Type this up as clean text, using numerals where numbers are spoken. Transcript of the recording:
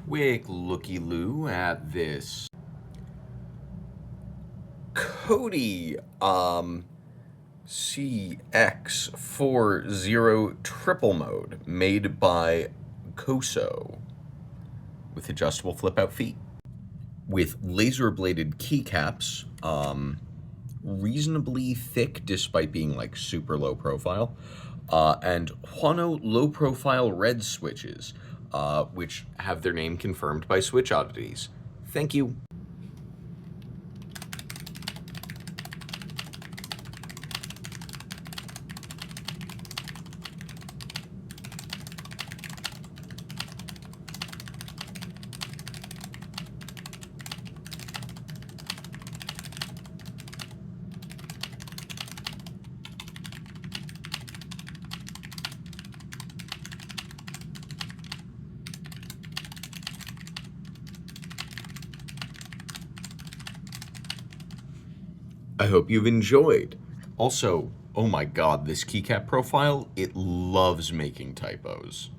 quick looky-loo at this CODi CX40 triple mode made by Couso with adjustable flip-out feet. With laser-bladed keycaps, reasonably thick despite being like super low profile, and Huano low-profile red switches, which have their name confirmed by Switch Oddities. Thank you. I hope you've enjoyed. Also, oh my god, this keycap profile, it loves making typos.